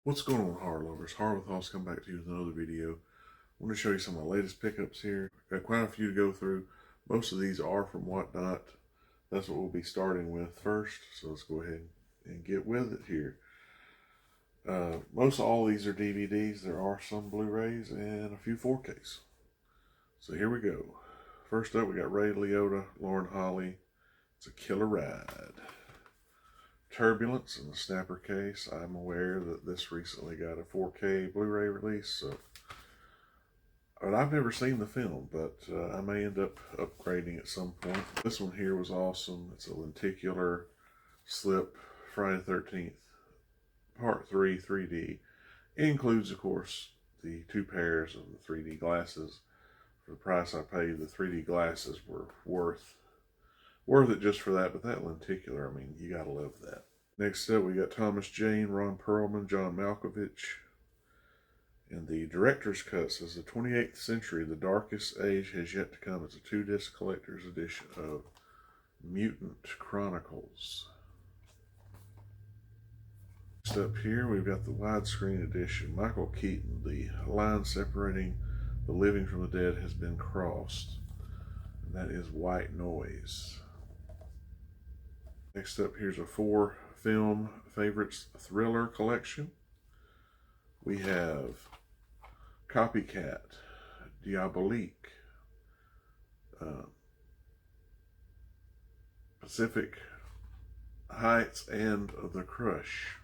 What's going on, horror lovers? HorrorWithHoss come back to you with another video. I want to show you some of my latest pickups here. Got quite a few to go through. Most of these are from Whatnot. That's what we'll be starting with first. So let's go ahead and get with it here. Most all these are DVDs. There are some Blu-rays and a few 4Ks. So here we go. First up, we got Ray Liotta, Lauren Holly. It's a killer ride. Turbulence in the snapper case. I'm aware that this recently got a 4K Blu-ray release, but I've never seen the film, but I may end up upgrading at some point. This one here was awesome. It's a lenticular slip Friday the 13th Part 3 3D. It includes, of course, the 2 pairs of the 3D glasses. For the price I paid, the 3D glasses were worth it just for that, but that lenticular, I mean, you gotta love that. Next up, we got Thomas Jane, Ron Perlman, John Malkovich. And the director's cut says the 28th century, the darkest age has yet to come. It's a 2-disc collector's edition of Mutant Chronicles. Next up here, we've got the widescreen edition. Michael Keaton, the line separating the living from the dead has been crossed. And that is White Noise. Next up, here's a 4 film favorites thriller collection. We have Copycat, Diabolik, Pacific Heights, and The Crush.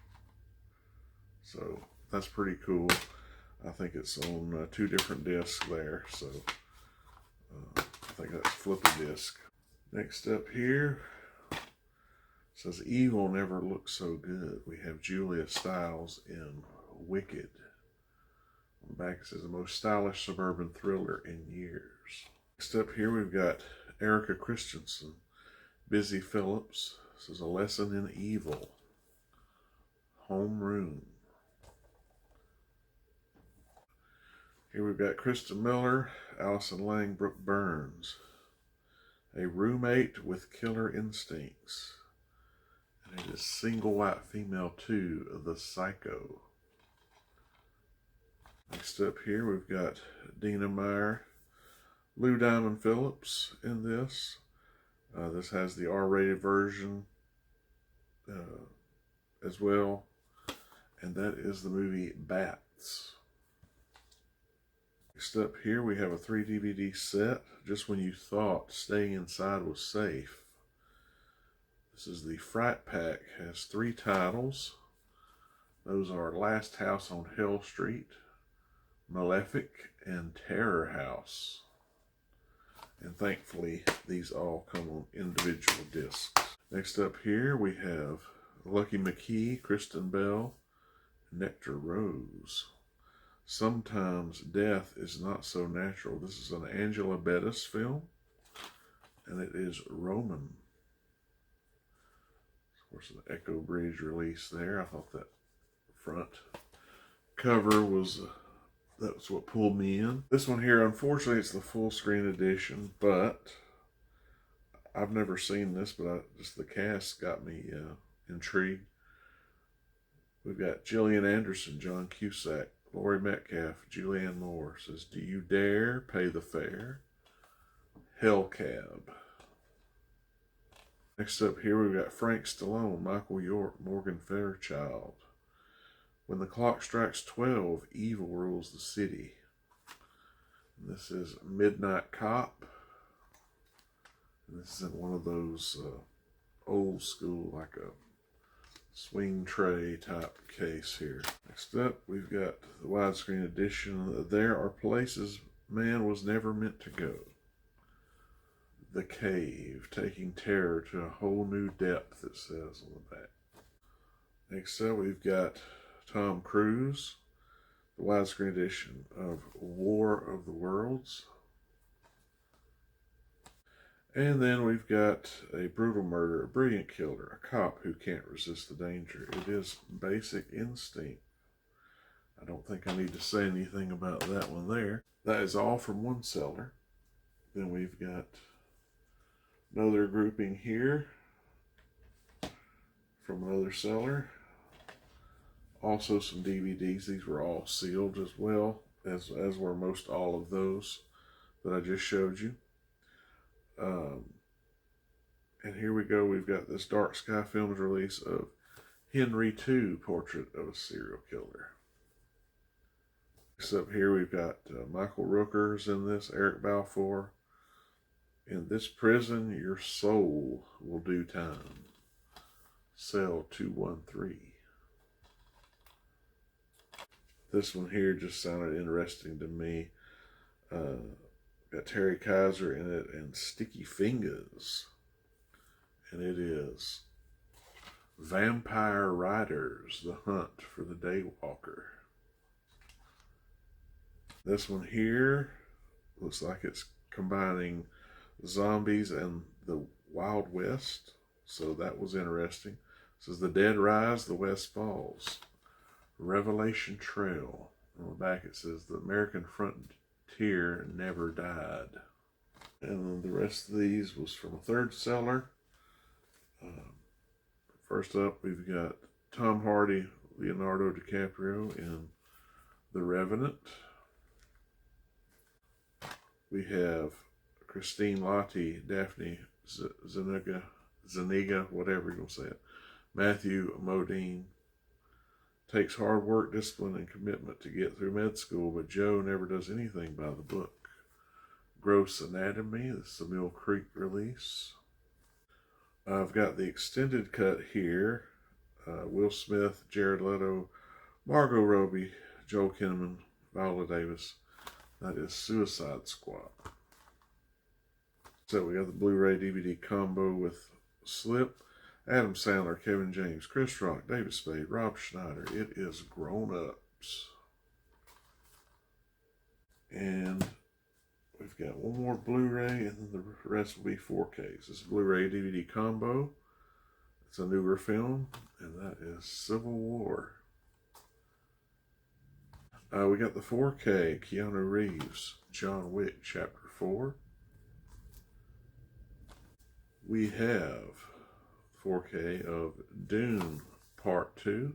So that's pretty cool. I think it's on 2 different discs there, so I think that's flippy disc. Next up here, says evil never looks so good. We have Julia Stiles in Wicked. On the back it says the most stylish suburban thriller in years. Next up here we've got Erica Christensen, Busy Phillips. This is A Lesson in Evil. Homeroom. Here we've got Kristen Miller, Allison Lang, Brooke Burns. A Roommate with Killer Instincts. And it is Single White Female 2 of The Psycho. Next up here we've got Dina Meyer, Lou Diamond Phillips in this. This has the R-rated version as well. And that is the movie Bats. Next up here we have a 3 DVD set, Just When You Thought Staying Inside Was Safe. This is the Fright Pack, has 3 titles. Those are Last House on Hill Street, Malefic, and Terror House. And thankfully, these all come on individual discs. Next up here, we have Lucky McKee, Kristen Bell, Nectar Rose. Sometimes Death is Not So Natural. This is an Angela Bettis film, and it is Roman. Of course, an Echo Bridge release there. I thought that front cover was, that's what pulled me in. This one here, unfortunately, it's the full screen edition, but I've never seen this, but just the cast got me intrigued. We've got Gillian Anderson, John Cusack, Laurie Metcalf, Julianne Moore. Says, Do You Dare Pay the Fare? Hellcab. Next up here, we've got Frank Stallone, Michael York, Morgan Fairchild. When the Clock Strikes 12, Evil Rules the City. And this is Midnight Cop. And this is in one of those old school, like a swing tray type case here. Next up, we've got the widescreen edition. There Are Places Man Was Never Meant to Go. The Cave, Taking Terror to a Whole New Depth, it says on the back. Next up, we've got Tom Cruise, the widescreen edition of War of the Worlds. And then we've got A Brutal Murder, a Brilliant Killer, a cop who can't resist the danger. It is Basic Instinct. I don't think I need to say anything about that one there. That is all from one seller. Then we've got another grouping here from another seller. Also some DVDs. These were all sealed as well, as were most all of those that I just showed you. And here we go. We've got this Dark Sky Films release of Henry II, Portrait of a Serial Killer. Next up here we've got Michael Rooker's in this, Eric Balfour. In this prison, your soul will do time. Cell 213. This one here just sounded interesting to me. Got Terry Kaiser in it and Sticky Fingers. And it is Vampire Riders, The Hunt for the Daywalker. This one here looks like it's combining zombies and the Wild West. So that was interesting. It says The Dead Rise, the West Falls. Revelation Trail. On the back it says The American Frontier Never Died. And the rest of these was from a third seller. First up, we've got Tom Hardy, Leonardo DiCaprio in The Revenant. We have Christine Lottie, Daphne Zuniga, whatever you want to say it. Matthew Modine. Takes hard work, discipline, and commitment to get through med school, but Joe never does anything by the book. Gross Anatomy, this is a Mill Creek release. I've got the extended cut here. Will Smith, Jared Leto, Margot Robbie, Joel Kinnaman, Viola Davis. That is Suicide Squad. So we got the Blu-ray DVD combo with Slip. Adam Sandler, Kevin James, Chris Rock, David Spade, Rob Schneider. It is Grown Ups. And we've got one more Blu-ray, and then the rest will be 4Ks. This is Blu-ray DVD combo. It's a newer film, and that is Civil War. We got the 4K, Keanu Reeves, John Wick, Chapter 4. We have 4K of Dune Part 2.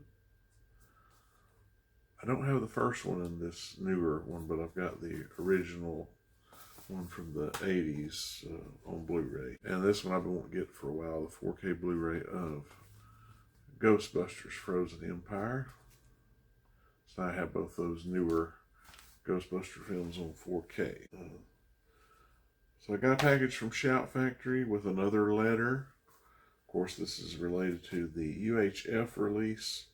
I don't have the first one in this newer one, but I've got the original one from the 80s on Blu-ray. And this one I've been wanting to get for a while, the 4K Blu-ray of Ghostbusters Frozen Empire. So I have both those newer Ghostbuster films on 4K. So I got a package from Shout Factory with another letter. Of course, this is related to the UHF release.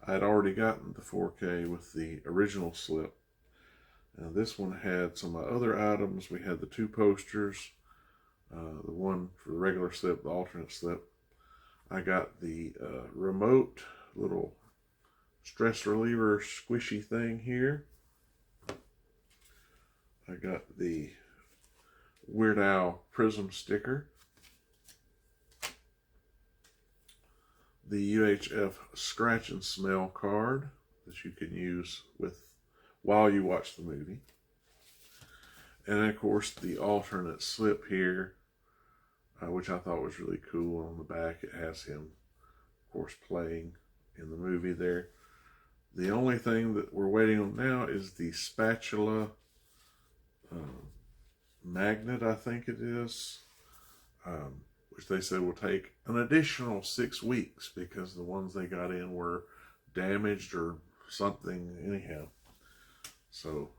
I had already gotten the 4K with the original slip. And this one had some other items. We had the two posters, the one for the regular slip, the alternate slip. I got the remote little stress reliever squishy thing here. I got the Weird Al Prism sticker. The UHF scratch and smell card that you can use while you watch the movie. And then, of course, the alternate slip here, which I thought was really cool. On the back, it has him, of course, playing in the movie there. The only thing that we're waiting on now is the spatula magnet, I think it is, which they said will take an additional 6 weeks because the ones they got in were damaged or something anyhow. So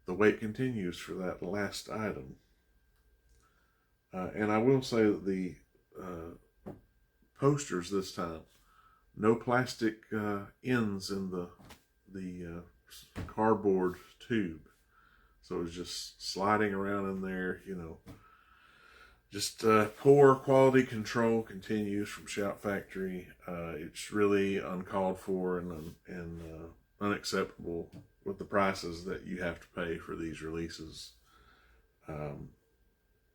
the wait continues for that last item. And I will say that the posters this time, no plastic ends in the cardboard tube. So it's just sliding around in there, you know. Just poor quality control continues from Shout Factory. It's really uncalled for and unacceptable with the prices that you have to pay for these releases.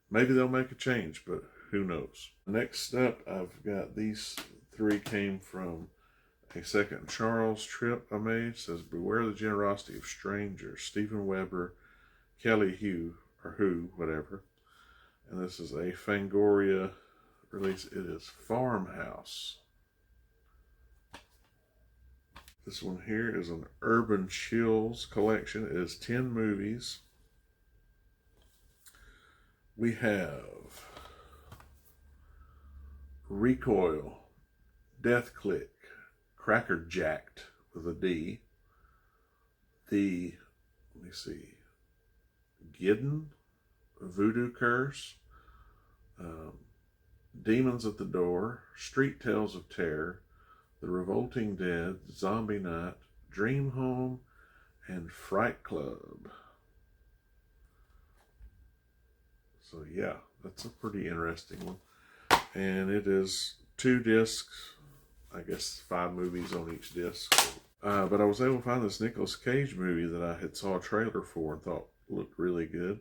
Maybe they'll make a change, but who knows. Next up, I've got these three came from a second Charles trip I made. It says, Beware the Generosity of Strangers. Stephen Weber, Kelly Hugh, or Who, whatever. And this is a Fangoria release. It is Farmhouse. This one here is an Urban Chills collection. It is 10 movies. We have Recoil, Death Click, Cracker Jacked with a D, let me see, Giddon, Voodoo Curse, Demons at the Door, Street Tales of Terror, The Revolting Dead, Zombie Night, Dream Home, and Fright Club. So yeah, that's a pretty interesting one. And it is 2 discs, I guess 5 movies on each disc. But I was able to find this Nicolas Cage movie that I had saw a trailer for and thought looked really good.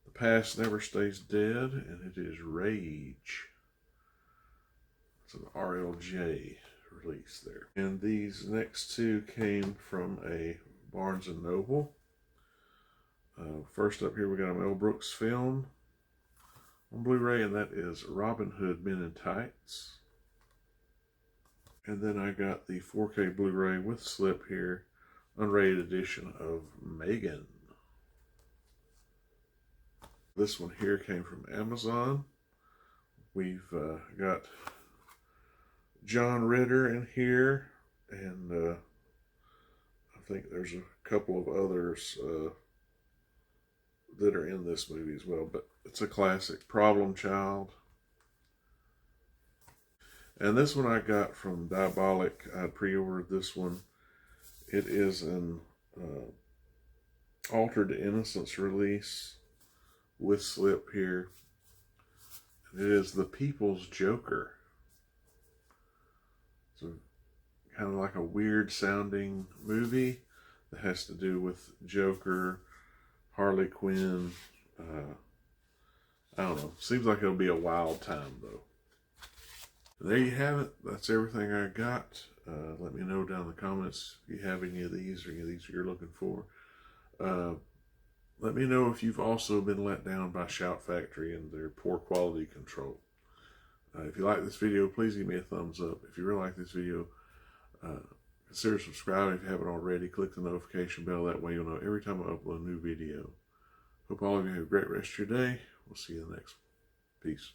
The Past Never Stays Dead, and it is Rage. It's an RLJ release there. And these next 2 came from a Barnes & Noble. First up here we got a Mel Brooks film on Blu-ray, and that is Robin Hood Men in Tights. And then I got the 4K Blu-ray with slip here, unrated edition of Megan. This one here came from Amazon. We've got John Ritter in here, and I think there's a couple of others that are in this movie as well, but it's a classic, Problem Child. And this one I got from Diabolik. I pre-ordered this one. It is an Altered Innocence release with slip here. And it is The People's Joker. So kind of like a weird sounding movie that has to do with Joker, Harley Quinn. I don't know. Seems like it'll be a wild time though. There you have it. That's everything I got. Let me know down in the comments if you have any of these or any of these you're looking for. Let me know if you've also been let down by Shout Factory and their poor quality control. If you like this video, please give me a thumbs up. If you really like this video, consider subscribing if you haven't already. Click the notification bell. That way you'll know every time I upload a new video. Hope all of you have a great rest of your day. We'll see you in the next one. Peace.